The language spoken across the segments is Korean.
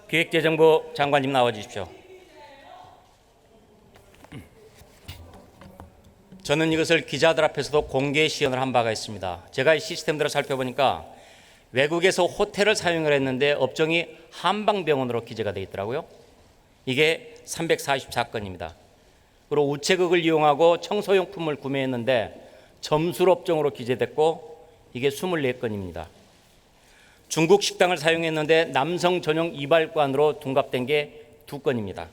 기획재정부 장관님 나와 주십시오. 저는 이것을 기자들 앞에서도 공개 시연을 한 바가 있습니다. 제가 이 시스템들을 살펴보니까 외국에서 호텔을 사용을 했는데 업종이 한방병원으로 기재가 되어 있더라고요. 이게 344건입니다. 그리고 우체국을 이용하고 청소용품을 구매했는데 점술 업종으로 기재됐고 이게 24건입니다. 중국 식당을 사용했는데 남성 전용 이발관으로 둔갑된 게 2건입니다.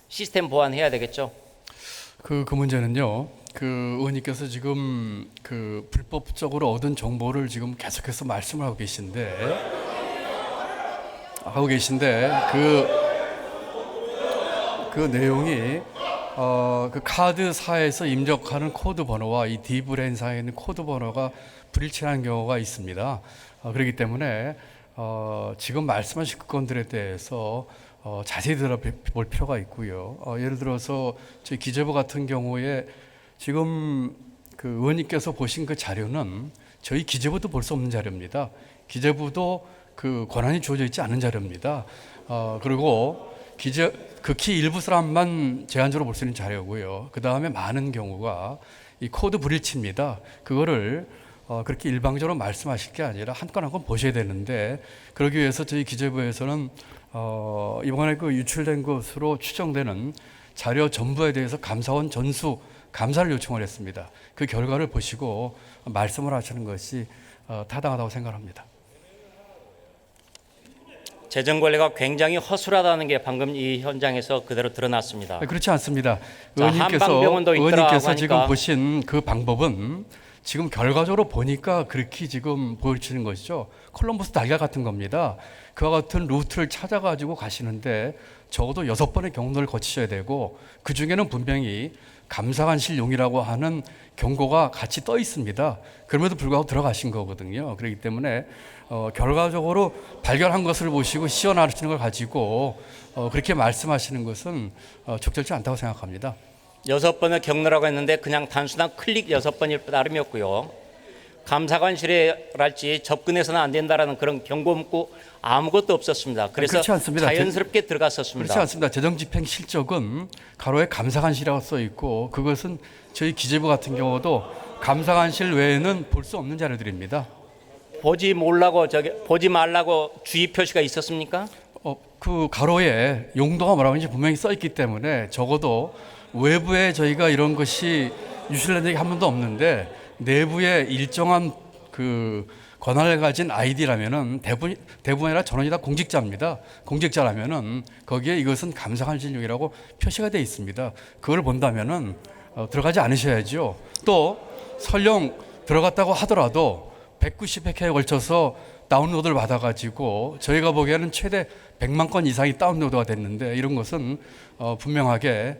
시스템 보완해야 되겠죠? 그 문제는요. 의원님께서 지금 불법적으로 얻은 정보를 지금 계속해서 말씀을 하고 계신데 그 내용이 그 카드사에서 입력하는 코드 번호와 이 D브랜사에 있는 코드 번호가 불일치하는 경우가 있습니다. 그렇기 때문에 지금 말씀하신 그 건들에 대해서 자세히 들어볼 필요가 있고요. 예를 들어서 저희 기재부 같은 경우에 지금 그 의원님께서 보신 그 자료는 저희 기재부도 볼 수 없는 자료입니다. 기재부도 그 권한이 주어져 있지 않은 자료입니다. 그리고 극히 일부 사람만 제한적으로 볼 수 있는 자료고요. 그 다음에 많은 경우가 이 코드 불일치입니다. 그거를 그렇게 일방적으로 말씀하실 게 아니라 한 건 한 건 보셔야 되는데, 그러기 위해서 저희 기재부에서는 이번에 그 유출된 것으로 추정되는 자료 전부에 대해서 감사원 전수 감사를 요청을 했습니다. 그 결과를 보시고 말씀을 하시는 것이 타당하다고 생각합니다. 재정 관리가 굉장히 허술하다는 게 방금 이 현장에서 그대로 드러났습니다. 그렇지 않습니다. 한방병원도 의원님께서 지금 보신 그 방법은 지금 결과적으로 보니까 그렇게 지금 보여지는 것이죠. 콜럼버스 달걀 같은 겁니다. 그와 같은 루트를 찾아가지고 가시는데 적어도 6번의 경로를 거치셔야 되고, 그 중에는 분명히 감사관실용이라고 하는 경고가 같이 떠 있습니다. 그럼에도 불구하고 들어가신 거거든요. 그렇기 때문에 결과적으로 발견한 것을 보시고 시연하시는 걸 가지고 그렇게 말씀하시는 것은 적절치 않다고 생각합니다. 6번의 경로라고 했는데 그냥 단순한 클릭 6번일 따름이었고요. 감사관실에랄지 접근해서는 안 된다라는 그런 경고 문구 아무것도 없었습니다. 그래서 그렇지 않습니다. 자연스럽게 들어갔었습니다. 그렇지 않습니다. 재정집행 실적은 가로에 감사관실이라고 써 있고, 그것은 저희 기재부 같은 경우도 감사관실 외에는 볼 수 없는 자료들입니다. 보지 말라고 주의 표시가 있었습니까? 그 가로에 용도가 뭐라고 하는지 분명히 써 있기 때문에 적어도 외부에 저희가 이런 것이 유출된 적이 한 번도 없는데, 내부에 일정한 그 권한을 가진 아이디라면은 대부분 아니라 전원이 다 공직자입니다. 공직자라면은 거기에 이것은 감사관실용이라고 표시가 되어 있습니다. 그걸 본다면은 들어가지 않으셔야죠. 또 설령 들어갔다고 하더라도 190회에 걸쳐서 다운로드를 받아가지고 저희가 보기에는 최대 100만 건 이상이 다운로드가 됐는데, 이런 것은 분명하게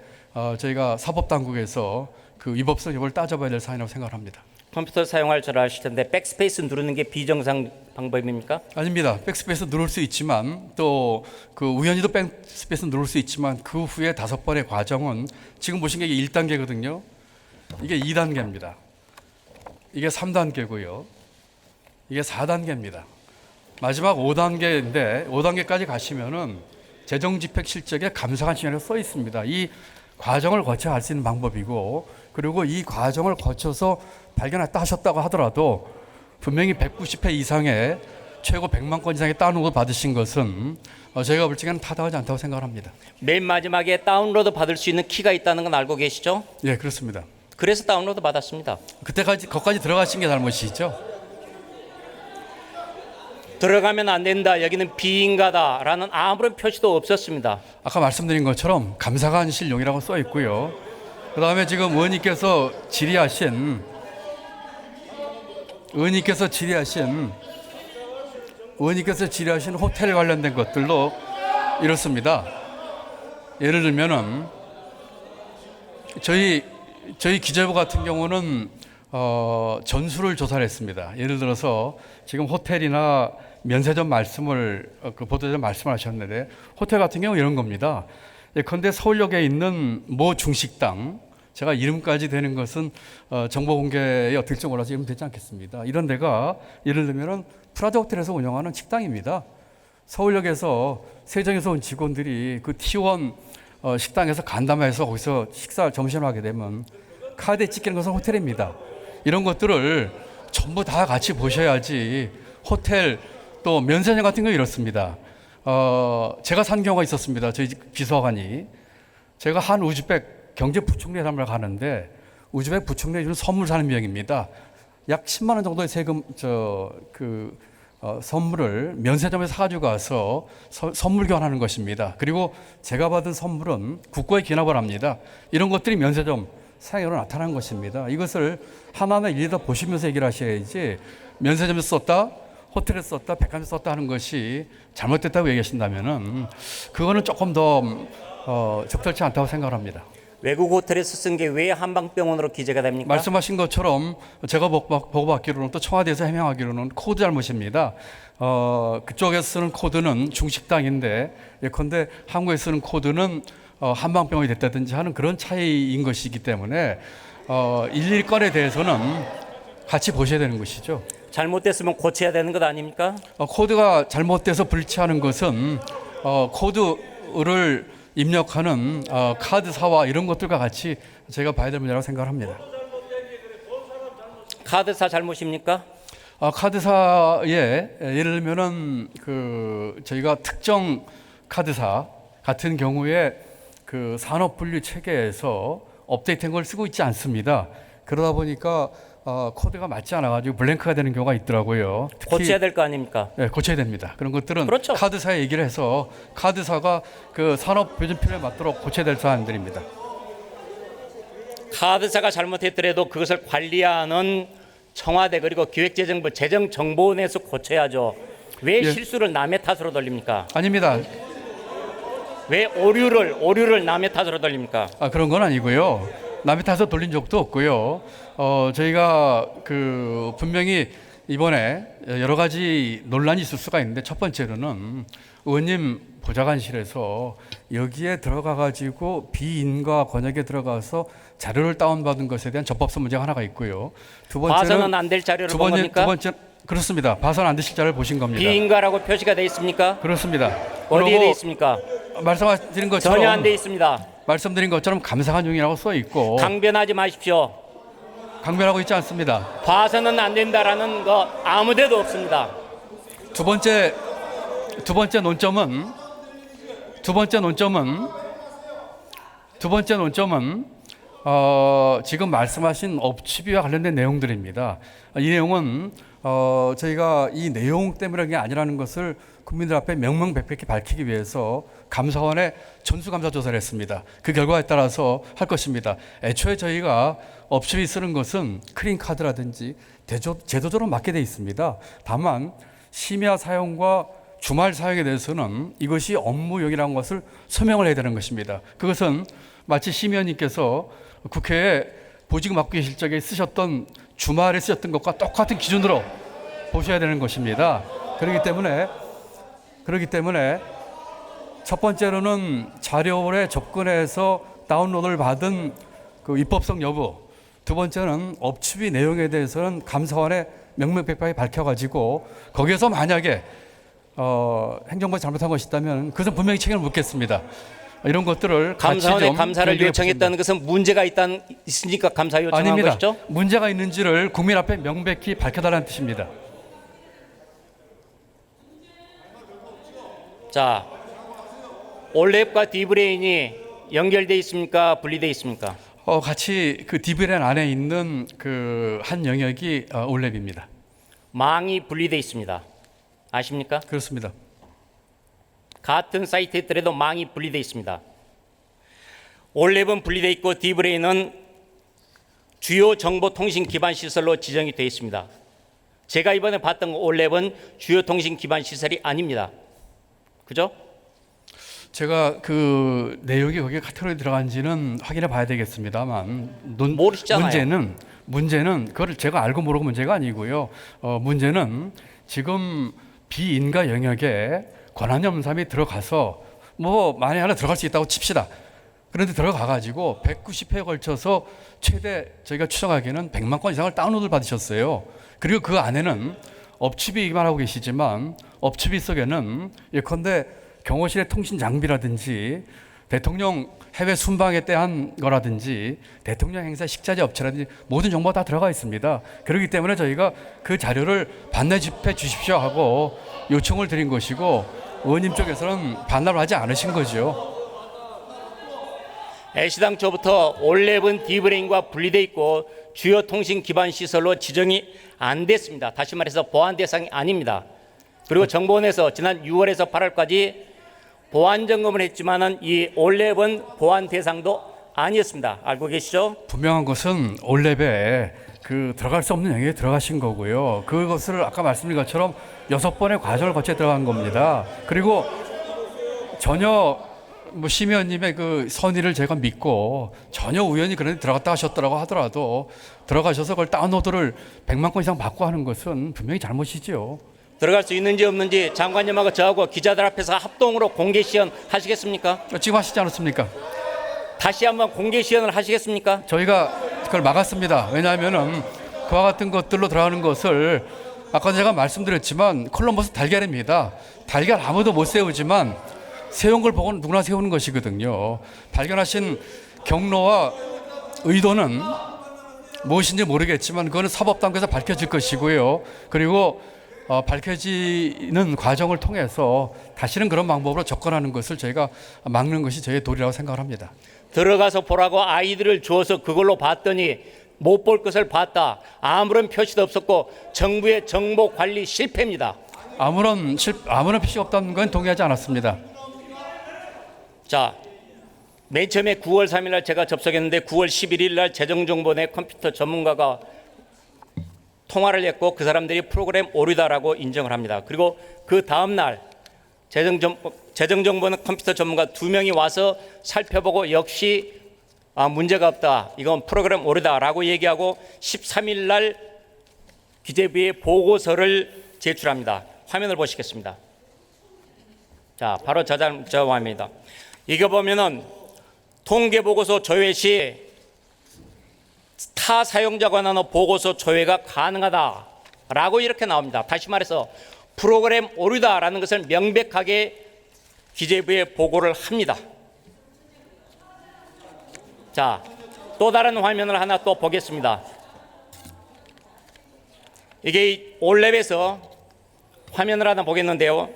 저희가 사법당국에서 그 위법성 여부를 따져봐야 될 사안이라고 생각합니다. 컴퓨터 사용할 줄 아실 텐데 백스페이스 누르는 게 비정상 방법입니까? 아닙니다. 백스페이스 누를 수 있지만, 또 그 우연히도 백스페이스 누를 수 있지만, 그 후에 5번의 과정은 지금 보신 게 1단계거든요. 이게 2단계입니다. 이게 3단계고요. 이게 4단계입니다. 마지막 5단계인데 5단계까지 가시면은 재정집행 실적에 감사관실이라고 써 있습니다. 이 과정을 거쳐 할 수 있는 방법이고, 그리고 이 과정을 거쳐서 발견했다 하셨다고 하더라도 분명히 190회 이상의 최고 100만 건 이상의 다운로드 받으신 것은 저희가 볼 적에는 타당하지 않다고 생각합니다. 맨 마지막에 다운로드 받을 수 있는 키가 있다는 건 알고 계시죠? 예, 그렇습니다. 그래서 다운로드 받았습니다. 거기까지 들어가신 게 잘못이죠. 들어가면 안 된다, 여기는 비인가다라는 아무런 표시도 없었습니다. 아까 말씀드린 것처럼 감사관실용이라고 써 있고요. 그 다음에 지금 의원님께서 질의하신 호텔 관련된 것들로 이렇습니다. 예를 들면은 저희 기재부 같은 경우는 전수를 조사를 했습니다. 예를 들어서 지금 호텔이나 면세점 보도전 말씀을 하셨는데, 호텔 같은 경우 이런 겁니다. 예컨대 서울역에 있는 모 중식당, 제가 이름까지 되는 것은 정보 공개에 어떻게 될지 몰라서 이름 되지 않겠습니다. 이런 데가 예를 들면 프라자 호텔에서 운영하는 식당입니다. 서울역에서 세종에서 온 직원들이 그 T1 식당에서 간담회해서 거기서 점심을 하게 되면 카드에 찍히는 것은 호텔입니다. 이런 것들을 전부 다 같이 보셔야지. 호텔 또 면세점 같은 거 이렇습니다. 제가 산 경우가 있었습니다. 저희 비서관이 제가 한 우즈벡 경제부총리를 가는데 우즈벡 부총리 주는 선물 사는 비용입니다. 약 10만 원 정도의 세금 선물을 면세점에서 사가지고 가서 선물 교환하는 것입니다. 그리고 제가 받은 선물은 국고에 기납을 합니다. 이런 것들이 면세점 사용으로 나타난 것입니다. 이것을 하나하나 일일이 다 보시면서 얘기를 하셔야지 면세점에서 썼다, 호텔에서 썼다, 백화점에서 썼다 하는 것이 잘못됐다고 얘기하신다면은 그거는 조금 더 적절치 않다고 생각합니다. 외국 호텔에서 쓴 게 왜 한방병원으로 기재가 됩니까? 말씀하신 것처럼 제가 보고받기로는 또 청와대에서 해명하기로는 코드 잘못입니다. 그쪽에서 쓰는 코드는 중식당인데 예컨대 한국에 쓰는 코드는 한방병원이 됐다든지 하는 그런 차이인 것이기 때문에 일일 건에 대해서는 같이 보셔야 되는 것이죠. 잘못됐으면 고쳐야 되는 것 아닙니까? 코드가 잘못돼서 불치하는 것은 코드를 입력하는 카드사와 이런 것들과 같이 제가 봐야 될 문제라고 생각합니다. 카드사 잘못입니까? 카드사에 예를 들면은 저희가 특정 카드사 같은 경우에 그 산업분류 체계에서 업데이트한 걸 쓰고 있지 않습니다. 그러다 보니까 코드가 맞지 않아가지고 블랭크가 되는 경우가 있더라고요. 고쳐야 될 거 아닙니까? 네, 고쳐야 됩니다. 그런 것들은 그렇죠. 카드사에 얘기를 해서 카드사가 그 산업 표준표에 맞도록 고쳐야 될 사안들입니다. 카드사가 잘못했더라도 그것을 관리하는 청와대 그리고 기획재정부 재정정보원에서 고쳐야죠. 왜 예. 실수를 남의 탓으로 돌립니까? 아닙니다. 왜 오류를 남의 탓으로 돌립니까? 그런 건 아니고요. 남의 탓으로 돌린 적도 없고요. 저희가 분명히 이번에 여러 가지 논란이 있을 수가 있는데 첫 번째로는 의원님 보좌관실에서 여기에 들어가 가지고 비인가 권역에 들어가서 자료를 다운받은 것에 대한 접법성 문제가 하나가 있고요. 두 번째는 봐서는 안 될 자료를 본 겁니까? 두 번째 그렇습니다. 봐서는 안 되실 자료를 보신 겁니다. 비인가라고 표시가 돼 있습니까? 그렇습니다. 어디에 돼 있습니까? 말씀드린 것처럼 전혀 안 돼 있습니다. 말씀드린 것처럼 감사한 중이라고 써 있고 강변하지 마십시오. 강변하고 있지 않습니다. 봐서는 안 된다라는 거 아무데도 없습니다. 두 번째 논점은 지금 말씀하신 업추비와 관련된 내용들입니다. 이 내용은 저희가 이 내용 때문에 그게 아니라는 것을 국민들 앞에 명명백백히 밝히기 위해서 감사원에 전수감사조사를 했습니다. 그 결과에 따라서 할 것입니다. 애초에 저희가 업추비 쓰는 것은 크린카드라든지 제도적으로 맞게 돼 있습니다. 다만 심야 사용과 주말 사용에 대해서는 이것이 업무용이라는 것을 서명을 해야 되는 것입니다. 그것은 마치 심의원님께서 국회에 보직 맡고 계실 적에 쓰셨던 주말에 쓰셨던 것과 똑같은 기준으로 보셔야 되는 것입니다. 그렇기 때문에 첫 번째로는 자료에 접근해서 다운로드를 받은 그 입법성 여부, 두 번째는 업추비 내용에 대해서는 감사원에 명명백백하게 밝혀가지고 거기에서 만약에 행정부가 잘못한 것이 있다면 그것은 분명히 책임을 묻겠습니다. 이런 것들을 감사원에 감사를 요청했다는 것은 문제가 있으니까 감사 요청한 아닙니다. 것이죠? 문제가 있는지를 국민 앞에 명백히 밝혀달라는 뜻입니다. 자, 올랩과 디브레인이 연결돼 있습니까? 분리돼 있습니까? 같이 그 디브렌 안에 있는 그 한 영역이 올랩입니다. 망이 분리돼 있습니다. 아십니까? 그렇습니다. 같은 사이트에 있더라도 망이 분리돼 있습니다. 올랩은 분리돼 있고 디브레인은 주요 정보통신 기반 시설로 지정이 되어 있습니다. 제가 이번에 봤던 올랩은 주요 통신 기반 시설이 아닙니다. 그죠? 제가 그 내용이 거기에 카테고리에 들어간지는 확인해 봐야 되겠습니다만 모르시잖아요. 문제는 그걸 제가 알고 모르고 문제가 아니고요. 문제는 지금 비인가 영역에 권한염삼이 들어가서 뭐 만에 하나 들어갈 수 있다고 칩시다. 그런데 들어가 가지고 190회에 걸쳐서 최대 저희가 추정하기에는 100만 건 이상을 다운로드를 받으셨어요. 그리고 그 안에는 업추비만 하고 계시지만 업추비 속에는 예컨대 경호실의 통신 장비라든지 대통령 해외 순방에 대한 거라든지 대통령 행사 식자재 업체라든지 모든 정보가 다 들어가 있습니다. 그렇기 때문에 저희가 그 자료를 반납 집회 주십시오 하고 요청을 드린 것이고 의원님 쪽에서는 반납을 하지 않으신 거죠. 애시당초부터 올랩은 디브레인과 분리되어 있고 주요 통신 기반 시설로 지정이 안 됐습니다. 다시 말해서 보안 대상이 아닙니다. 그리고 정보원에서 지난 6월에서 8월까지 보안 점검을 했지만은 이 올랩은 보안 대상도 아니었습니다. 알고 계시죠? 분명한 것은 올랩에 그 들어갈 수 없는 영역에 들어가신 거고요. 그것을 아까 말씀드린 것처럼 6번의 과정을 거쳐 들어간 겁니다. 그리고 전혀 심의원님의 그 선의를 제가 믿고 전혀 우연히 그런 데 들어갔다 하셨더라고 하더라도 들어가셔서 그걸 다운로드를 100만 건 이상 받고 하는 것은 분명히 잘못이지요. 들어갈 수 있는지 없는지 장관님하고 저하고 기자들 앞에서 합동으로 공개 시연 하시겠습니까? 지금 하시지 않았습니까? 다시 한번 공개 시연을 하시겠습니까? 저희가 그걸 막았습니다. 왜냐하면은 그와 같은 것들로 들어가는 것을 아까 제가 말씀드렸지만 콜럼버스 달걀입니다. 달걀 아무도 못 세우지만 세운 걸 보고 누구나 세우는 것이거든요. 발견하신 경로와 의도는 무엇인지 모르겠지만 그거는 사법당국에서 밝혀질 것이고요. 그리고 밝혀지는 과정을 통해서 다시는 그런 방법으로 접근하는 것을 저희가 막는 것이 저희의 도리라고 생각을 합니다. 들어가서 보라고 아이들을 주어서 그걸로 봤더니 못 볼 것을 봤다. 아무런 표시도 없었고 정부의 정보 관리 실패입니다. 아무런 표시가 없다는 건 동의하지 않았습니다. 자, 맨 처음에 9월 3일 날 제가 접속했는데 9월 11일 날 재정정보원의 컴퓨터 전문가가 통화를 했고 그 사람들이 프로그램 오류다라고 인정을 합니다. 그리고 그 다음 날 재정정보원 컴퓨터 전문가 2명이 와서 살펴보고 역시 문제가 없다. 이건 프로그램 오류다라고 얘기하고 13일 날 기재부에 보고서를 제출합니다. 화면을 보시겠습니다. 자, 바로 저 화면입니다. 이거 보면은 통계보고서 조회 시 타 사용자 관한 보고서 조회가 가능하다라고 이렇게 나옵니다. 다시 말해서 프로그램 오류다라는 것을 명백하게 기재부에 보고를 합니다. 자, 또 다른 화면을 하나 또 보겠습니다. 이게 올랩에서 화면을 하나 보겠는데요.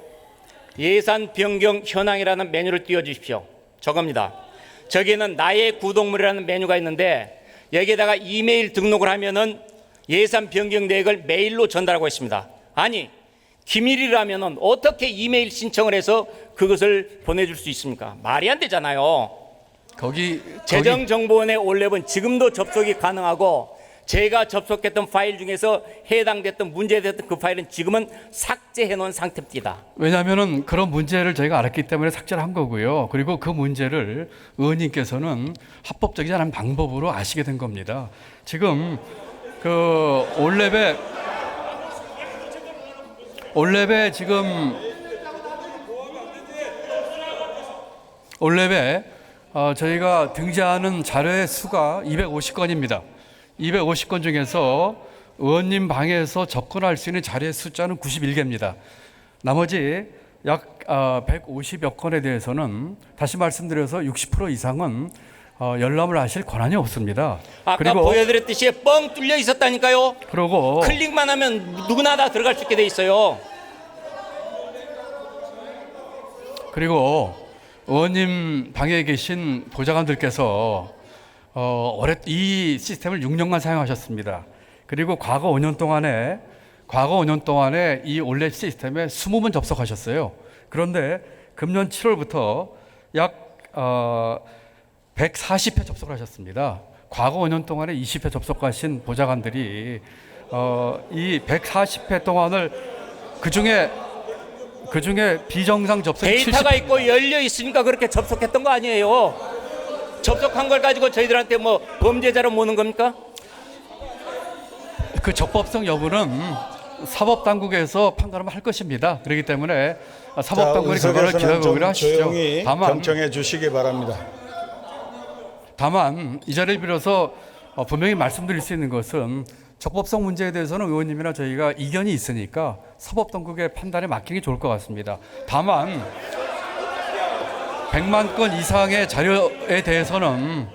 예산 변경 현황이라는 메뉴를 띄워주십시오. 저겁니다. 저기는 나의 구독물이라는 메뉴가 있는데 여기에다가 이메일 등록을 하면은 예산 변경 내역을 메일로 전달하고 있습니다. 아니, 기밀이라면은 어떻게 이메일 신청을 해서 그것을 보내줄 수 있습니까? 말이 안 되잖아요. 재정정보원의 올랩은 지금도 접속이 가능하고 제가 접속했던 파일 중에서 해당됐던 문제됐던 그 파일은 지금은 삭제해 놓은 상태입니다. 왜냐하면은 그런 문제를 저희가 알았기 때문에 삭제를 한 거고요. 그리고 그 문제를 의원님께서는 합법적이지 않은 방법으로 아시게 된 겁니다. 지금 그 올랩에 저희가 등재하는 자료의 수가 250건입니다. 250건 중에서 의원님 방에서 접근할 수 있는 자료의 숫자는 91개입니다. 나머지 약 150여 건에 대해서는 다시 말씀드려서 60% 이상은 열람을 하실 권한이 없습니다. 아까 그리고 보여드렸듯이 뻥 뚫려 있었다니까요. 그리고 클릭만 하면 누구나 다 들어갈 수 있게 돼 있어요. 그리고 의원님 방에 계신 보좌관들께서 이 시스템을 6년간 사용하셨습니다. 그리고 과거 5년 동안에 이 올랩 시스템에 20번 접속하셨어요. 그런데 금년 7월부터 약 140회 접속을 하셨습니다. 과거 5년 동안에 20회 접속하신 보좌관들이 이 140회 동안을 그중에 비정상 접속 데이터가 있고 열려 있으니까 그렇게 접속했던 거 아니에요. 접속한 걸 가지고 저희들한테 뭐 범죄자로 모는 겁니까? 그 적법성 여부는 사법당국에서 판단을 할 것입니다. 그렇기 때문에 사법당국의 결과를 기다려보기로 하시죠. 조용히 경청해 주시기 바랍니다. 다만 이 자리를 빌어서 분명히 말씀드릴 수 있는 것은 적법성 문제에 대해서는 의원님이나 저희가 이견이 있으니까 사법당국의 판단에 맡기는 게 좋을 것 같습니다. 다만 100만 건 이상의 자료에 대해서는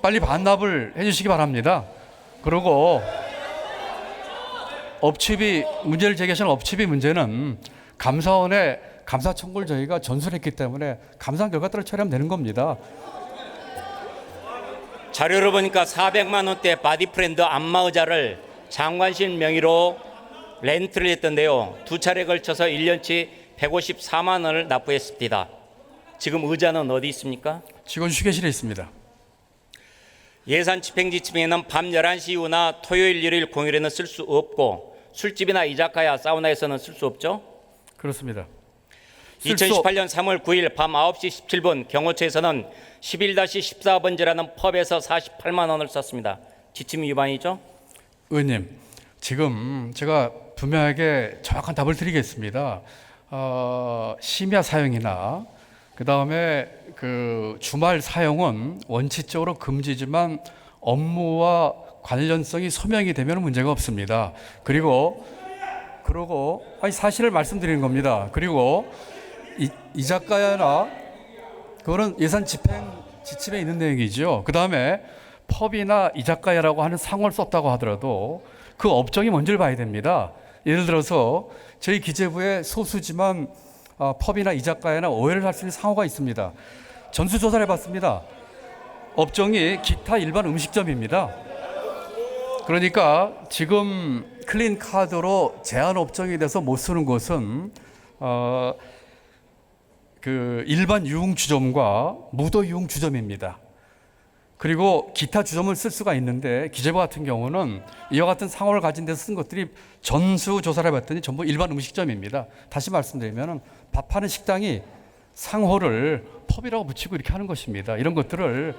빨리 반납을 해주시기 바랍니다. 그리고 업추비 문제를 제기하시는 업추비 문제는 감사원의 감사 청구를 저희가 전수했기 때문에 감사 결과 따라 처리하면 되는 겁니다. 자료를 보니까 400만 원대 바디프렌드 안마의자를 장관실 명의로 렌트를 했던데요. 두 차례 걸쳐서 1년치 154만 원을 납부했습니다. 지금 의자는 어디 있습니까? 직원 휴게실에 있습니다. 예산 집행지침에는 밤 11시 이후나 토요일, 일요일, 공휴일에는 쓸 수 없고 술집이나 이자카야, 사우나에서는 쓸 수 없죠? 그렇습니다. 2018년 3월 9일 밤 9시 17분 경호처에서는 11-14번지라는 펍에서 48만 원을 썼습니다. 지침 위반이죠? 의원님, 지금 제가 분명하게 정확한 답을 드리겠습니다. 심야 사용이나 그 다음에 그 주말 사용은 원칙적으로 금지지만 업무와 관련성이 소명이 되면 문제가 없습니다. 그리고 사실을 말씀드리는 겁니다. 그리고 이자카야나 그거는 예산 집행 지침에 있는 내용이죠. 그 다음에 펍이나 이자카야라고 하는 상호를 썼다고 하더라도 그 업종이 뭔지를 봐야 됩니다. 예를 들어서 저희 기재부에 소수지만 펍이나 이자카야나 오해를 할 수 있는 상호가 있습니다. 전수조사를 해봤습니다. 업종이 기타 일반 음식점입니다. 그러니까 지금 클린 카드로 제한 업종이 돼서 못 쓰는 곳은 그 일반 유흥주점과 무도 유흥주점입니다. 그리고 기타 주점을 쓸 수가 있는데 기재부 같은 경우는 이와 같은 상호를 가진 데서 쓴 것들이 전수 조사를 해봤더니 전부 일반 음식점입니다. 다시 말씀드리면 밥하는 식당이 상호를 펍이라고 붙이고 이렇게 하는 것입니다. 이런 것들을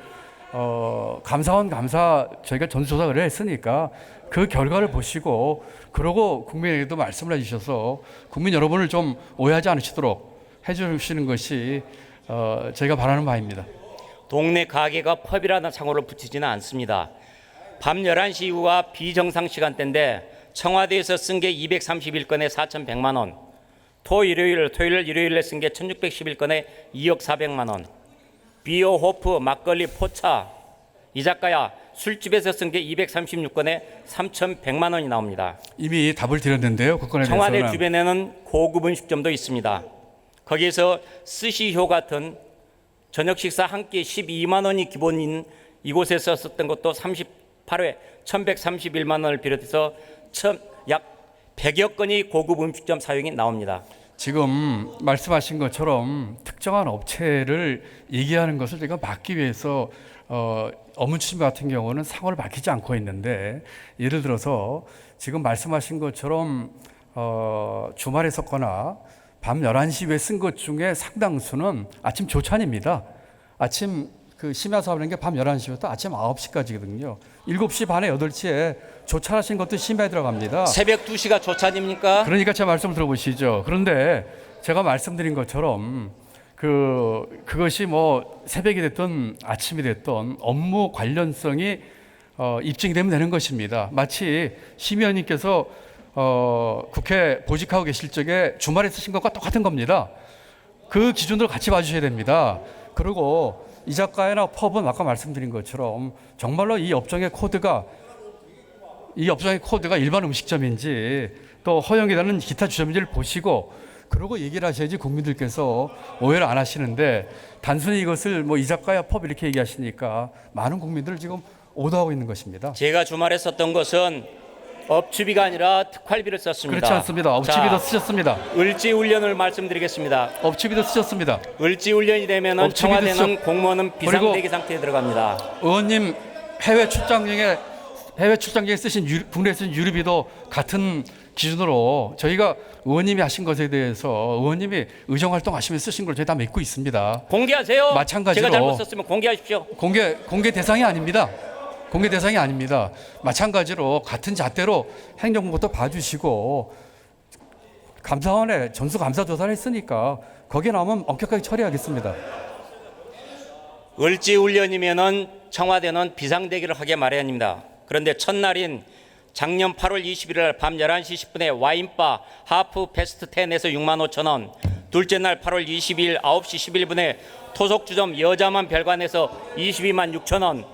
감사원 감사 저희가 전수조사를 했으니까 그 결과를 보시고 그러고 국민에게도 말씀을 해주셔서 국민 여러분을 좀 오해하지 않으시도록 해주시는 것이 저희가 바라는 바입니다. 동네 가게가 펍이라는 상호를 붙이지는 않습니다. 밤 11시 이후가 비정상 시간대인데 청와대에서 쓴 게 231건에 4,100만 원, 토요일, 일요일에 쓴 게 1,611건에 2억 400만 원, 비어, 호프, 막걸리, 포차, 이자카야, 술집에서 쓴 게 236건에 3,100만 원이 나옵니다. 이미 답을 드렸는데요. 그 건에 청와대 대해서는 주변에는 고급 음식점도 있습니다. 거기에서 스시효 같은 저녁 식사 한 끼 12만 원이 기본인 이곳에서 썼던 것도 38회 1,131만 원을 비롯해서 약 100여 건의 고급 음식점 사용이 나옵니다. 지금 말씀하신 것처럼 특정한 업체를 얘기하는 것을 제가 막기 위해서 업무 추진 같은 경우는 상호를 밝히지 않고 있는데 예를 들어서 지금 말씀하신 것처럼 주말에 썼거나 밤 11시 이후에 쓴 것 중에 상당수는 아침 조찬입니다. 아침 그 심야 사업하는 게 밤 11시부터 아침 9시까지거든요. 7시 반에 8시에 조찬하신 것도 심야에 들어갑니다. 새벽 2시가 조찬입니까? 그러니까 제 말씀을 들어보시죠. 그런데 제가 말씀드린 것처럼 그것이 뭐 새벽이 됐든 아침이 됐든 업무 관련성이 입증이 되면 되는 것입니다. 마치 심 의원님께서 국회 보직하고 계실 적에 주말에 쓰신 것과 똑같은 겁니다. 그 기준으로 같이 봐주셔야 됩니다. 그리고 이자카야나 펍은 아까 말씀드린 것처럼 정말로 이 업종의 코드가 일반 음식점인지 또 허용이 되는 기타 주점인지를 보시고 그러고 얘기를 하셔야지 국민들께서 오해를 안 하시는데 단순히 이것을 뭐 이자카야 펍 이렇게 얘기하시니까 많은 국민들을 지금 오도하고 있는 것입니다. 제가 주말에 썼던 것은 업추비가 아니라 특활비를 썼습니다. 그렇지 않습니다. 업추비도 쓰셨습니다. 을지훈련을 말씀드리겠습니다. 업추비도 쓰셨습니다. 을지훈련이 되면은 청와대는 공무원은 비상대기 상태에 들어갑니다. 의원님 해외 출장 중에 쓰신 국내에 쓰신 유류비도 같은 기준으로 저희가 의원님이 하신 것에 대해서 의원님이 의정 활동하시면서 쓰신 걸 저희 다 믿고 있습니다. 공개하세요. 마찬가지로 제가 잘못 썼으면 공개하십시오. 공개 대상이 아닙니다. 공개 대상이 아닙니다. 마찬가지로 같은 잣대로 행정부도 봐주시고 감사원에 전수감사조사를 했으니까 거기에 나오면 엄격하게 처리하겠습니다. 을지훈련이면은 청와대는 비상대기를 하게 마련입니다. 그런데 첫날인 작년 8월 21일 날 밤 11시 10분에 와인바 하프 패스트 10에서 6만 5천 원, 둘째 날 8월 22일 9시 11분에 토속주점 여자만 별관에서 22만 6천 원,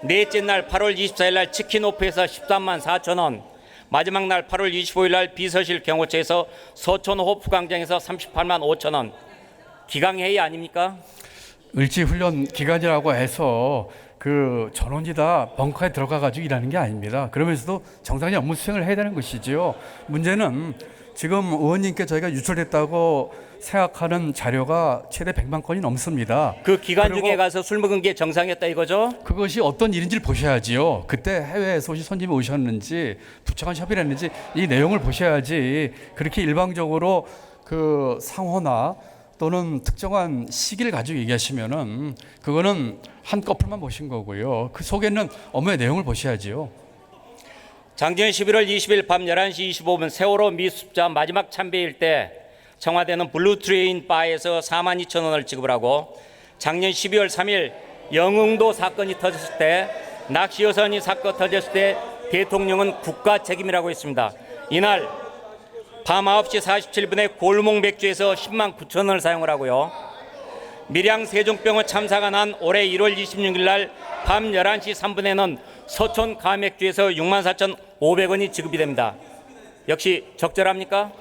넷째 날 8월 24일 날 치킨오프에서 13만 4천 원, 마지막 날 8월 25일 날 비서실 경호처에서 서촌 호프광장에서 38만 5천 원. 기강회의 아닙니까? 을지훈련 기간이라고 해서 그 전원이 다 벙커에 들어가 가지고 일하는 게 아닙니다. 그러면서도 정상적인 업무 수행을 해야 되는 것이지요. 문제는 지금 의원님께 저희가 유출됐다고 생각하는 자료가 최대 100만 건이 넘습니다. 그 기간 그리고 중에 가서 술 먹은 게 정상이었다 이거죠? 그것이 어떤 일인지를 보셔야지요. 그때 해외에서 손님이 오셨는지 부처간 협의를 했는지 이 내용을 보셔야지 그렇게 일방적으로 그 상호나 또는 특정한 시기를 가지고 얘기하시면은 그거는 한 커플만 보신 거고요. 그 속에는 업무의 내용을 보셔야지요. 작년 11월 20일 밤 11시 25분 세월호 미수습자 마지막 참배일 때 청와대는 블루트레인 바에서 4만 2천 원을 지급을 하고, 작년 12월 3일 영흥도 사건이 터졌을 때, 낚시 여선이 사건 터졌을 때 대통령은 국가 책임이라고 했습니다. 이날 밤 9시 47분에 골목 맥주에서 10만 9천 원을 사용을 하고요. 밀양 세종병원 참사가 난 올해 1월 26일 날 밤 11시 3분에는 서촌 가맥주에서 6만 4,500원이 지급이 됩니다. 역시 적절합니까?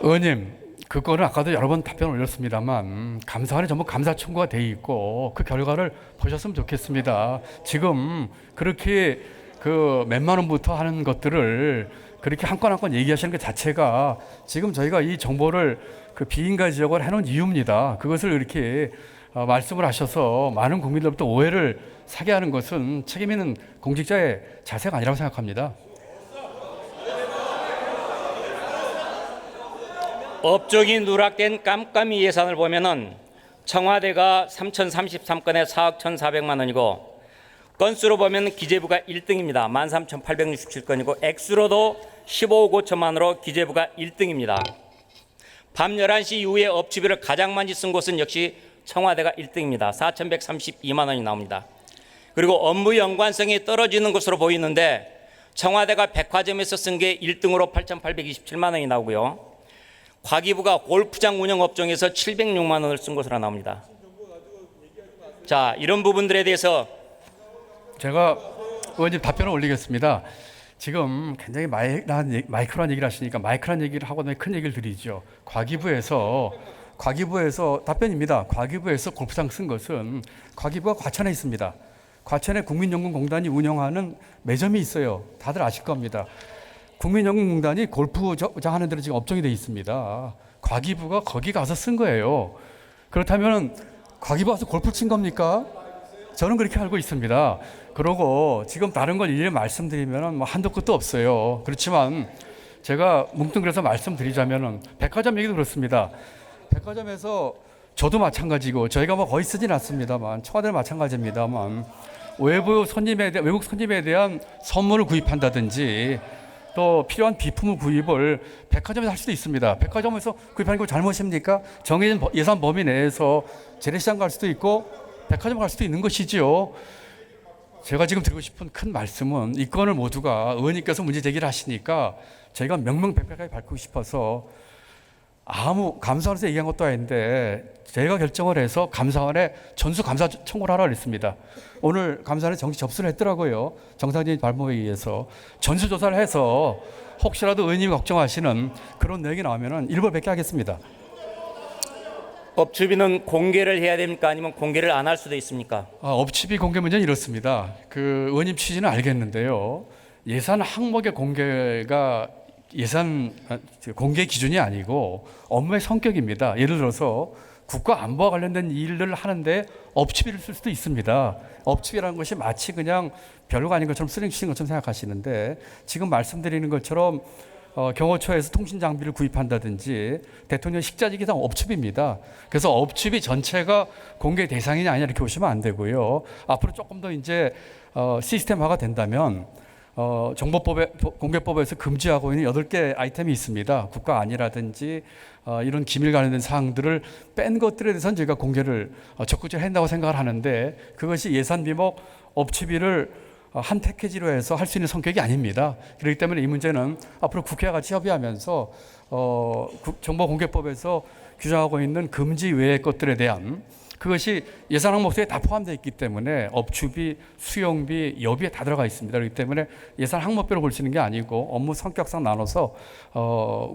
의원님, 그거는 아까도 여러 번 답변 올렸습니다만 감사원에 전부 감사 청구가 돼 있고 그 결과를 보셨으면 좋겠습니다. 지금 그렇게 그 몇만 원부터 하는 것들을 그렇게 한 건 한 건 얘기하시는 것 자체가 지금 저희가 이 정보를 그 비인가 지역을 해놓은 이유입니다. 그것을 이렇게 말씀을 하셔서 많은 국민들부터 오해를 사게 하는 것은 책임 있는 공직자의 자세가 아니라고 생각합니다. 업종이 누락된 깜깜이 예산을 보면은 청와대가 3,033건에 4억 1,400만 원이고, 건수로 보면 기재부가 1등입니다. 13,867건이고 액수로도 15억 5천만 원으로 기재부가 1등입니다. 밤 11시 이후에 업체비를 가장 많이 쓴 곳은 역시 청와대가 1등입니다. 4,132만 원이 나옵니다. 그리고 업무 연관성이 떨어지는 것으로 보이는데 청와대가 백화점에서 쓴 게 1등으로 8,827만 원이 나오고요. 과기부가 골프장 운영 업종에서 706만 원을 쓴 것으로 나옵니다. 자, 이런 부분들에 대해서 제가 의원님 답변을 올리겠습니다. 지금 굉장히 마이크로한 얘기를 하시니까 마이크로한 얘기를 하고 나면 큰 얘기를 드리죠. 과기부에서 답변입니다. 과기부에서 골프장 쓴 것은 과기부가 과천에 있습니다. 과천에 국민연금공단이 운영하는 매점이 있어요. 다들 아실 겁니다. 국민연금공단이 골프장 하는 데로 지금 업종이 되어 있습니다. 과기부가 거기 가서 쓴 거예요. 그렇다면 과기부 가서 골프 친 겁니까? 저는 그렇게 알고 있습니다. 그러고 지금 다른 걸 일일이 말씀드리면 뭐 한도 끝도 없어요. 그렇지만 제가 뭉뚱그려서 말씀드리자면 백화점 얘기도 그렇습니다. 백화점에서 저도 마찬가지고 저희가 뭐 거의 쓰진 않습니다만 청와대는 마찬가지입니다만 외국 손님에 대한 선물을 구입한다든지 또 필요한 비품을 구입을 백화점에서 할 수도 있습니다. 백화점에서 구입하는 거 잘못입니까? 정해진 예산 범위 내에서 재래시장 갈 수도 있고 백화점 갈 수도 있는 것이지요. 제가 지금 드리고 싶은 큰 말씀은 이 건을 모두가 의원님께서 문제 제기를 하시니까 저희가 명명백백하게 밝히고 싶어서 아무 감사원에서 얘기한 것도 아닌데 제가 결정을 해서 감사원에 전수 감사 청구를 하라고 했습니다. 오늘 감사원에 정식 접수를 했더라고요. 정상적인 발목에 의해서 전수조사를 해서 혹시라도 의원님이 걱정하시는 그런 내용이 나오면 일벌백계 하겠습니다. 업체비는 공개를 해야 됩니까? 아니면 공개를 안 할 수도 있습니까? 업체비 공개 문제는 이렇습니다. 그 의원님 취지는 알겠는데요. 예산 항목의 공개가 예산 공개 기준이 아니고 업무의 성격입니다. 예를 들어서 국가 안보와 관련된 일을 하는데 업체비를 쓸 수도 있습니다. 업체비라는 것이 마치 그냥 별거 아닌 것처럼 쓰레기 주시는 것처럼 생각하시는데 지금 말씀드리는 것처럼 경호처에서 통신 장비를 구입한다든지 대통령 식자재기상 업체비입니다. 그래서 업체비 전체가 공개 대상이냐 아니냐 이렇게 보시면 안 되고요. 앞으로 조금 더 이제 시스템화가 된다면 공개법에서 금지하고 있는 8개 아이템이 있습니다. 국가 안이라든지 이런 기밀 관련된 사항들을 뺀 것들에 대해서는 저희가 공개를 적극적으로 한다고 생각을 하는데 그것이 예산 비목 업체비를 한 패키지로 해서 할 수 있는 성격이 아닙니다. 그렇기 때문에 이 문제는 앞으로 국회와 같이 협의하면서 정보공개법에서 규정하고 있는 금지 외의 것들에 대한 그것이 예산 항목서에 다 포함되어 있기 때문에 업추비, 수용비, 여비에 다 들어가 있습니다. 그렇기 때문에 예산 항목별로 볼 수 있는 게 아니고 업무 성격상 나눠서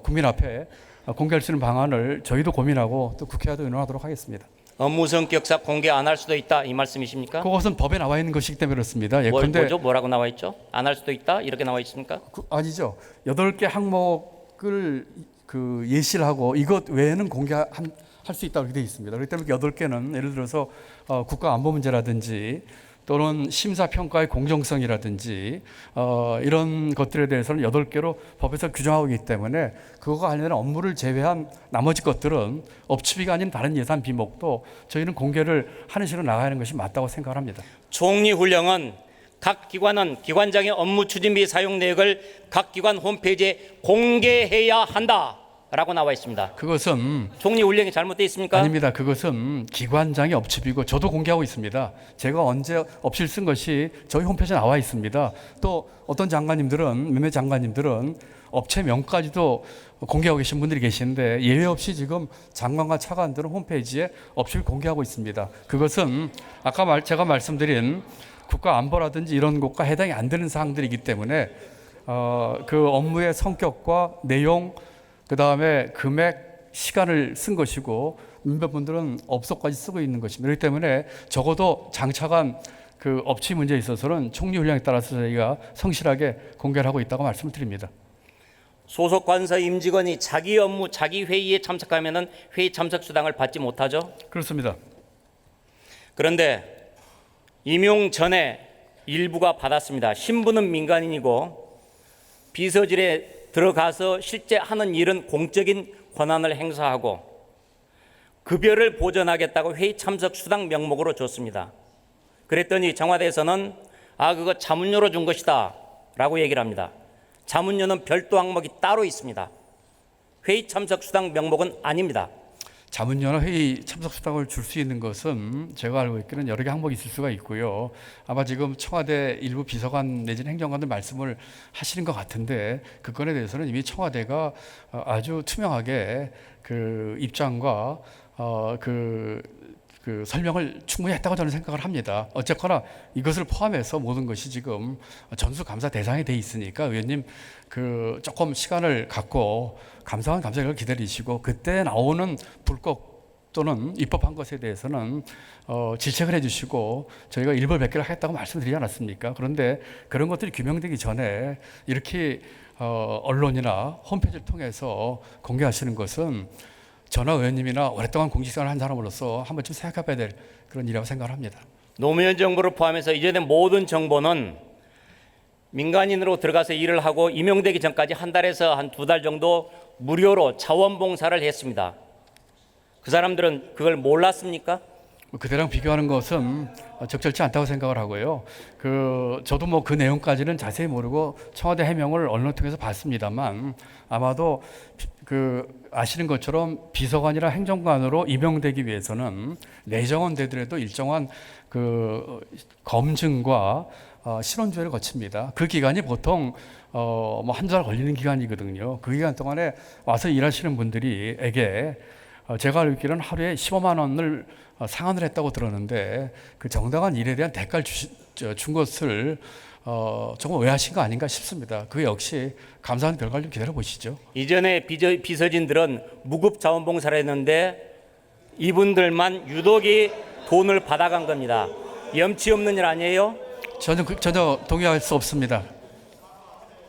국민 앞에 공개할 수 있는 방안을 저희도 고민하고 또 국회와도 의논하도록 하겠습니다. 업무 성격상 공개 안 할 수도 있다 이 말씀이십니까? 그것은 법에 나와 있는 것이기 때문에 그렇습니다. 뭐죠? 뭐라고 나와 있죠? 안 할 수도 있다 이렇게 나와 있습니까? 아니죠. 8개 항목을 예시를 하고 이것 외에는 공개할 수 있다고 이렇게 되어 있습니다. 그렇기 때문에 8개는 예를 들어서 국가 안보 문제라든지 또는 심사평가의 공정성이라든지 이런 것들에 대해서는 8개로 법에서 규정하고 있기 때문에 그거가 관련된 업무를 제외한 나머지 것들은 업추비가 아닌 다른 예산 비목도 저희는 공개를 하는 식으로 나가는 것이 맞다고 생각을 합니다. 총리훈령은 각 기관은 기관장의 업무 추진비 사용 내역을 각 기관 홈페이지에 공개해야 한다라고 나와 있습니다. 그것은 총리훈령이 잘못되어 있습니까? 아닙니다. 그것은 기관장의 업추비고 저도 공개하고 있습니다. 제가 언제 업실 쓴 것이 저희 홈페이지에 나와 있습니다. 또 어떤 장관님들은 몇몇 장관님들은 업체명까지도 공개하고 계신 분들이 계시는데 예외 없이 지금 장관과 차관들은 홈페이지에 업체를 공개하고 있습니다. 그것은 아까 제가 말씀드린 국가 안보라든지 이런 것과 해당이 안 되는 사항들이기 때문에 그 업무의 성격과 내용 그다음에 금액, 시간을 쓴 것이고 몇몇 분들은 업소까지 쓰고 있는 것입니다. 그렇기 때문에 적어도 장차관 그 업체 문제에 있어서는 총리훈령에 따라서 저희가 성실하게 공개를 하고 있다고 말씀을 드립니다. 소속 관서 임직원이 자기 업무, 자기 회의에 참석하면은 회의 참석 수당을 받지 못하죠? 그렇습니다. 그런데 임용 전에 일부가 받았습니다. 신분은 민간인이고 비서실에 들어가서 실제 하는 일은 공적인 권한을 행사하고 급여를 보전하겠다고 회의 참석 수당 명목으로 줬습니다. 그랬더니 청와대에서는 그거 자문료로 준 것이다 라고 얘기를 합니다. 자문료는 별도 항목이 따로 있습니다. 회의 참석 수당 명목은 아닙니다. 자문료나 회의 참석 수당을 줄 수 있는 것은 제가 알고 있기는 여러 개 항목이 있을 수가 있고요. 아마 지금 청와대 일부 비서관 내지는 행정관들 말씀을 하시는 것 같은데 그 건에 대해서는 이미 청와대가 아주 투명하게 그 입장과 그 설명을 충분히 했다고 저는 생각을 합니다. 어쨌거나 이것을 포함해서 모든 것이 지금 전수감사 대상이 돼 있으니까 의원님 조금 시간을 갖고 감사원 감사 결과를 기다리시고 그때 나오는 불법 또는 입법한 것에 대해서는 질책을 해주시고 저희가 일벌백계를 하겠다고 말씀드리지 않았습니까? 그런데 그런 것들이 규명되기 전에 이렇게 언론이나 홈페이지를 통해서 공개하시는 것은 저나 의원님이나 오랫동안 공직생활을 한 사람으로서 한 번쯤 생각해봐야 될 그런 일이라고 생각을 합니다. 노무현 정부를 포함해서 이전의 모든 정보는 민간인으로 들어가서 일을 하고 임용되기 전까지 한 달에서 한 2달 정도 무료로 자원봉사를 했습니다. 그 사람들은 그걸 몰랐습니까? 그대랑 비교하는 것은 적절치 않다고 생각을 하고요. 저도 뭐 그 내용까지는 자세히 모르고 청와대 해명을 언론 통해서 봤습니다만 아마도 아시는 것처럼 비서관이나 행정관으로 임용되기 위해서는 내정원 되더라도 일정한 검증과 실원조회를 거칩니다. 그 기간이 보통 한두 달 걸리는 기간이거든요. 그 기간 동안에 와서 일하시는 분들에게 제가 알고 있기로는 하루에 15만 원을 상환을 했다고 들었는데 그 정당한 일에 대한 대가를 준 것을 조금 오해하신 거 아닌가 싶습니다. 그 역시 감사한 결과를 좀 기다려 보시죠. 이전에 비서진들은 무급 자원봉사를 했는데 이분들만 유독이 돈을 받아간 겁니다. 염치 없는 일 아니에요? 전혀 동의할 수 없습니다.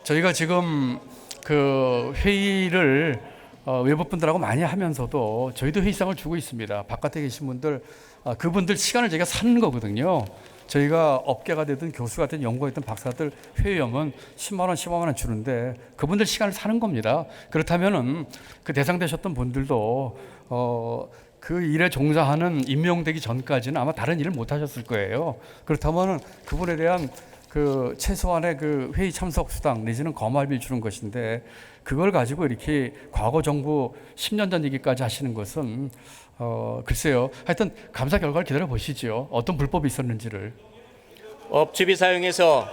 저희가 지금 회의를 외부 분들하고 많이 하면서도 저희도 회의상을 주고 있습니다. 바깥에 계신 분들, 그분들 시간을 저희가 사는 거거든요. 저희가 업계가 되든 교수가 되든 연구가 되든 박사들 회의하면 10만 원, 15만 원 주는데 그분들 시간을 사는 겁니다. 그렇다면은 그 대상되셨던 분들도 그 일에 종사하는 임명되기 전까지는 아마 다른 일을 못 하셨을 거예요. 그렇다면은 그분에 대한 최소한의 회의 참석 수당 내지는 거마비를 주는 것인데 그걸 가지고 이렇게 과거 정부 10년 전 얘기까지 하시는 것은 글쎄요. 하여튼 감사 결과를 기다려 보시죠. 어떤 불법이 있었는지를. 업추비 사용해서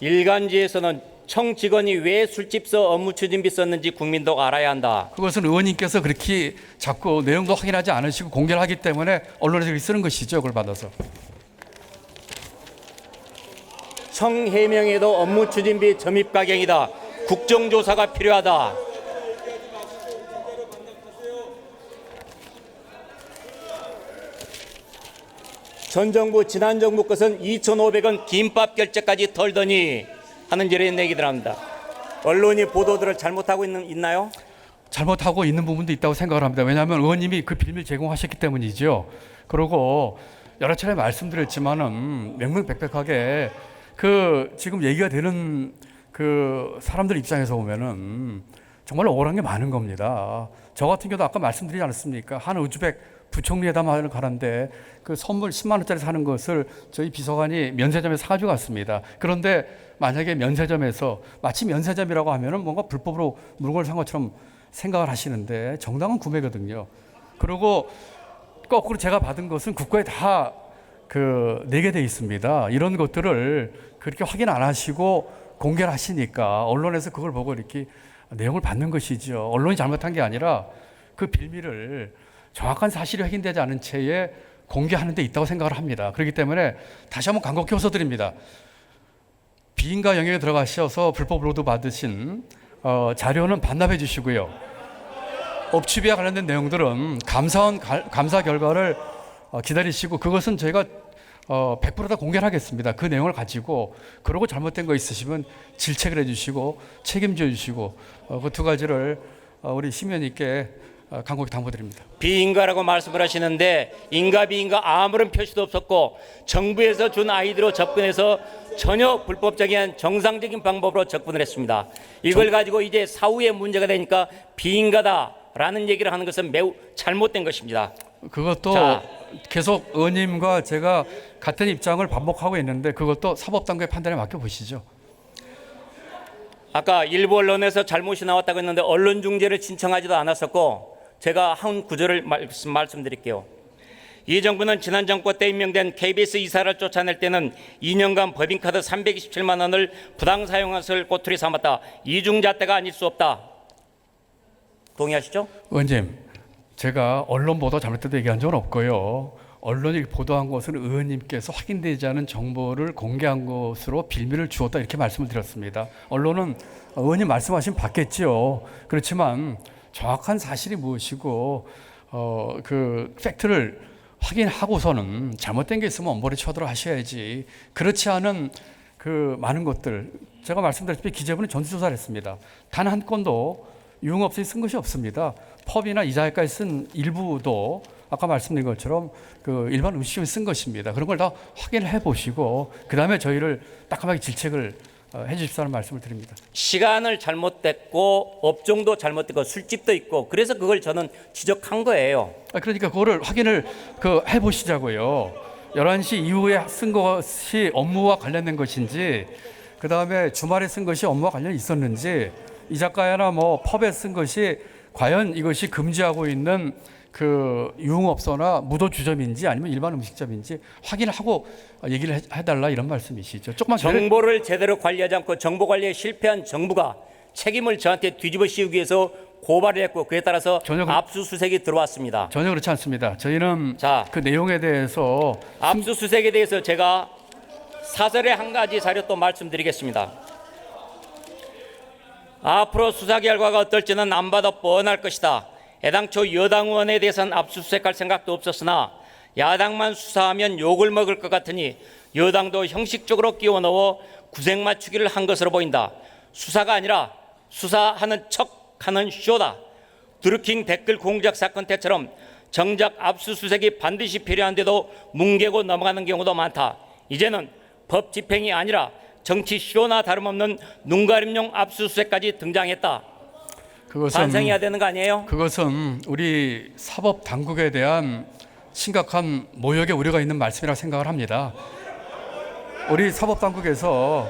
일간지에서는 청 직원이 왜 술집서 업무 추진비 썼는지 국민도 알아야 한다. 그것은 의원님께서 그렇게 자꾸 내용도 확인하지 않으시고 공개를 하기 때문에 언론에서 그렇게 쓰는 것이죠. 그걸 받아서. 청 해명에도 업무 추진비 점입 가경이다. 국정조사가 필요하다. 전 정부 지난 정부 것은 2,500원 김밥 결제까지 털더니 하는 이런 얘기들 합니다. 언론이 보도들을 잘못하고 있나요? 잘못하고 있는 부분도 있다고 생각을 합니다. 왜냐하면 의원님이 그 빌미를 제공하셨기 때문이죠. 그리고 여러 차례 말씀드렸지만은 명명백백하게 그 지금 얘기가 되는 그 사람들 입장에서 보면은 정말 억울한 게 많은 겁니다. 저 같은 경우도 아까 말씀드리지 않았습니까? 한 우즈벡 부총리 회담하러 가는데 그 선물 10만 원짜리 사는 것을 저희 비서관이 면세점에 사가지고 갔습니다. 그런데 만약에 면세점에서 마치 면세점이라고 하면은 뭔가 불법으로 물건을 산 것처럼 생각을 하시는데 정당한 구매거든요. 그리고 거꾸로 제가 받은 것은 국가에 다 내게 돼 있습니다. 이런 것들을 그렇게 확인 안 하시고 공개를 하시니까 언론에서 그걸 보고 이렇게 내용을 받는 것이죠. 언론이 잘못한 게 아니라 그 빌미를 정확한 사실이 확인되지 않은 채에 공개하는 데 있다고 생각을 합니다. 그렇기 때문에 다시 한번 간곡히 호소드립니다. 비인가 영역에 들어가셔서 불법 로드 받으신 자료는 반납해 주시고요. 업추비와 관련된 내용들은 감사원 감사 결과를 기다리시고 그것은 저희가 100% 다 공개를 하겠습니다. 그 내용을 가지고 그러고 잘못된 거 있으시면 질책을 해주시고 책임져 주시고 그 두 가지를 우리 심의원님께 간곡히 당부드립니다. 비인가라고 말씀을 하시는데 인가 비인가 아무런 표시도 없었고 정부에서 준 아이디로 접근해서 전혀 불법적인 정상적인 방법으로 접근을 했습니다. 이걸 가지고 이제 사후에 문제가 되니까 비인가다라는 얘기를 하는 것은 매우 잘못된 것입니다. 그것도 계속 의원님과 제가 같은 입장을 반복하고 있는데 그것도 사법당국의 판단에 맡겨보시죠. 아까 일부 언론에서 잘못이 나왔다고 했는데 언론 중재를 신청하지도 않았었고 제가 한 구절을 말씀드릴게요. 이 정부는 지난 정권 때 임명된 KBS 이사를 쫓아낼 때는 2년간 법인카드 327만 원을 부당 사용한 것을 꼬투리 삼았다. 이중잣대가 아닐 수 없다. 동의하시죠? 의원님, 제가 언론 보도 잘못됐다고 얘기한 적은 없고요. 언론이 보도한 것은 의원님께서 확인되지 않은 정보를 공개한 것으로 빌미를 주었다 이렇게 말씀을 드렸습니다. 언론은 의원님 말씀하신 받겠죠. 그렇지만 정확한 사실이 무엇이고 그 팩트를 확인하고서는 잘못된 게 있으면 엄벌에 처도록 하셔야지. 그렇지 않은 그 많은 것들 제가 말씀드렸듯이 기재부는 전수조사를 했습니다. 단 한 건도 유흥업소에 쓴 것이 없습니다. 펍이나 이자회까지 쓴 일부도 아까 말씀드린 것처럼 그 일반 음식점에 쓴 것입니다. 그런 걸 다 확인을 해보시고 그 다음에 저희를 따끔하게 질책을 해주십사는 말씀을 드립니다. 시간을 잘못됐고 업종도 잘못됐고 술집도 있고 그래서 그걸 저는 지적한 거예요. 그러니까 그거를 확인을 해보시자고요. 11시 이후에 쓴 것이 업무와 관련된 것인지 그 다음에 주말에 쓴 것이 업무와 관련이 있었는지 이자카야나 뭐 펍에 쓴 것이 과연 이것이 금지하고 있는 그 유흥업소나 무도주점인지 아니면 일반 음식점인지 확인을 하고 얘기를 해달라 이런 말씀이시죠. 조금만 정보를 제대로 관리하지 않고 정보 관리에 실패한 정부가 책임을 저한테 뒤집어 씌우기 위해서 고발을 했고 그에 따라서 압수수색이 들어왔습니다. 전혀 그렇지 않습니다. 저희는 그 내용에 대해서 압수수색에 대해서 제가 사설의 한 가지 자료 또 말씀드리겠습니다. 앞으로 수사 결과가 어떨지는 안 봐도 뻔할 것이다. 애당초 여당 의원에 대해서는 압수수색할 생각도 없었으나 야당만 수사하면 욕을 먹을 것 같으니 여당도 형식적으로 끼워 넣어 구색 맞추기를 한 것으로 보인다. 수사가 아니라 수사하는 척하는 쇼다. 드루킹 댓글 공작 사건 때처럼 정작 압수수색이 반드시 필요한데도 뭉개고 넘어가는 경우도 많다. 이제는 법 집행이 아니라 정치 쇼나 다름없는 눈가림용 압수수색까지 등장했다. 반성해야 되는 거 아니에요? 그것은 우리 사법 당국에 대한 심각한 모욕의 우려가 있는 말씀이라고 생각을 합니다. 우리 사법 당국에서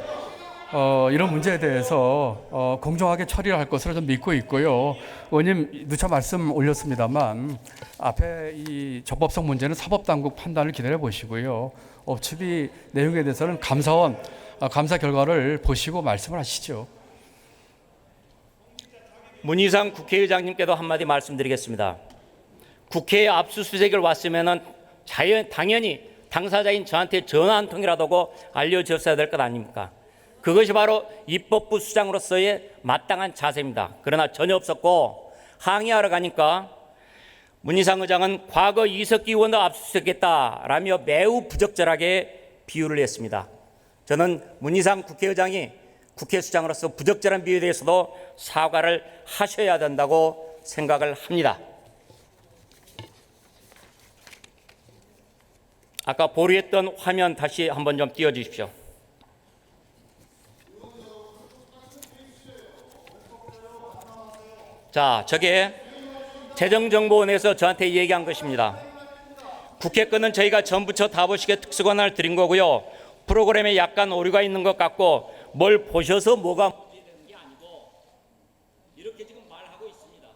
이런 문제에 대해서 공정하게 처리를 할 것으로 좀 믿고 있고요. 의원님 누차 말씀 올렸습니다만 앞에 이 적법성 문제는 사법당국 판단을 기다려 보시고요. 업추비 내용에 대해서는 감사원 감사 결과를 보시고 말씀을 하시죠. 문희상 국회의장님께도 한마디 말씀드리겠습니다. 국회에 압수수색을 왔으면은 당연히 당사자인 저한테 전화 한 통이라도 하고 알려줬어야 될 것 아닙니까? 그것이 바로 입법부 수장으로서의 마땅한 자세입니다. 그러나 전혀 없었고 항의하러 가니까 문희상 의장은 과거 이석기 의원도 압수수색했다라며 매우 부적절하게 비유를 했습니다. 저는 문희상 국회의장이 국회 수장으로서 부적절한 비유에 대해서도 사과를 하셔야 된다고 생각을 합니다. 아까 보류했던 화면 다시 한번 좀 띄워주십시오. 자, 저게 재정정보원에서 저한테 얘기한 것입니다. 국회 건은 저희가 전부처 다 보시게 특수권한을 드린 거고요. 프로그램에 약간 오류가 있는 것 같고 뭘 보셔서 뭐가 문제되는 게 아니고 이렇게 지금 말하고 있습니다.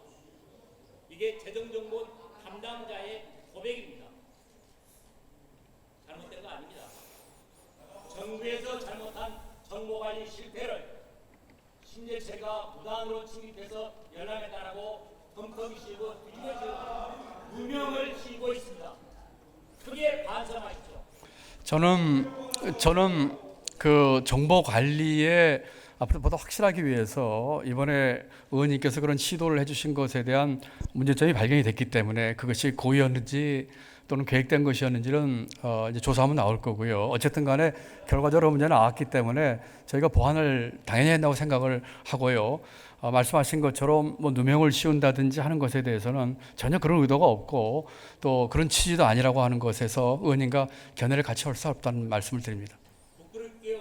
이게 재정정보원 담당자의 고백입니다. 잘못된 거 아닙니다. 정부에서 잘못한 정보관리 실패를 신재체가 무단으로 침입해서 연락해달라고 덤터기 씌우고 누명을 씌우고 있습니다. 크게 반성하십시오. 저는 그 정보 관리에 앞으로 보다 확실하기 위해서 이번에 의원님께서 그런 시도를 해주신 것에 대한 문제점이 발견이 됐기 때문에 그것이 고의였는지 또는 계획된 것이었는지는 이제 조사하면 나올 거고요. 어쨌든 간에 결과적으로 문제는 나왔기 때문에 저희가 보완을 당연히 한다고 생각을 하고요. 말씀하신 것처럼 뭐 누명을 씌운다든지 하는 것에 대해서는 전혀 그런 의도가 없고 또 그런 취지도 아니라고 하는 것에서 의원님과 견해를 같이 할 수 없다는 말씀을 드립니다. 부끄러울 게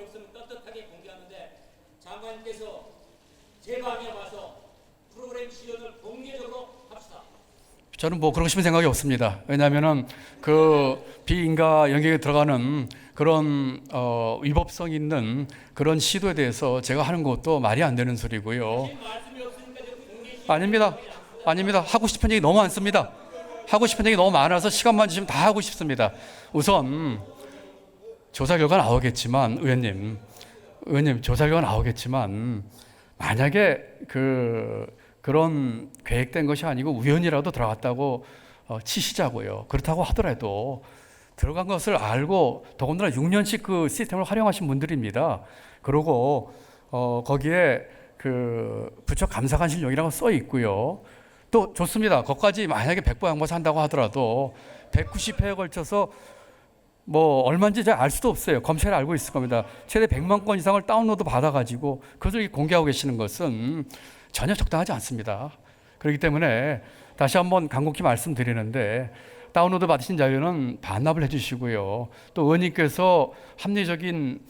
없으면 떳떳하게 공개하는데 장관님께서 제 방에 와서 프로그램 시연을 공개적으로 합시다. 저는 뭐 그러고 싶은 생각이 없습니다. 왜냐하면은 그 비인가 영역에 들어가는 그런 위법성 있는 그런 시도에 대해서 제가 하는 것도 말이 안 되는 소리고요. 아닙니다. 하고 싶은 얘기 너무 많습니다. 하고 싶은 얘기 너무 많아서 시간만 주시면 다 하고 싶습니다. 우선 조사 결과 나오겠지만 의원님 조사 결과 나오겠지만 만약에 그런 계획된 것이 아니고 우연이라도 들어갔다고 치시자고요. 그렇다고 하더라도 들어간 것을 알고 더군다나 6년씩 그 시스템을 활용하신 분들입니다. 그리고 거기에 그 부처 감사관실용이라고 써 있고요. 또 좋습니다. 거기까지 만약에 백보 양보해서 한다고 하더라도 190회에 걸쳐서 뭐 얼마인지 잘 알 수도 없어요. 검찰이 알고 있을 겁니다. 최대 100만 건 이상을 다운로드 받아가지고 그것을 공개하고 계시는 것은 전혀 적당하지 않습니다. 그렇기 때문에 다시 한번 간곡히 말씀드리는데 다운로드 받으신 자료는 반납을 해주시고요. 또 의원님께서 합리적인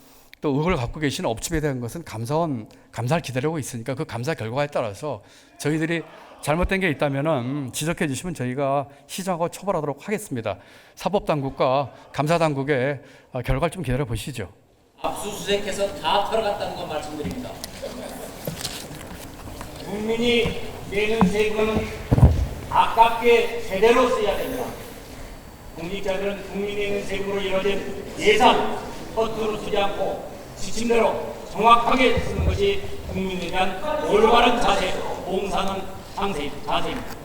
또 의혹을 갖고 계신 업체에 대한 것은 감사원 감사를 기다리고 있으니까 그 감사 결과에 따라서 저희들이 잘못된 게 있다면은 지적해 주시면 저희가 시정하고 처벌하도록 하겠습니다. 사법당국과 감사당국의 결과를 좀 기다려 보시죠. 압수수색해서 다 털어갔다는 거 말씀드립니다. 국민이 내는 세금은 아깝게 제대로 써야 됩니다. 공직자들은 국민이 내는 세금으로 이루어진 예산 허투루 쓰지 않고 지침대로 정확하게 쓰는 것이 국민에 대한 올바른 자세, 봉사는 자세입니다.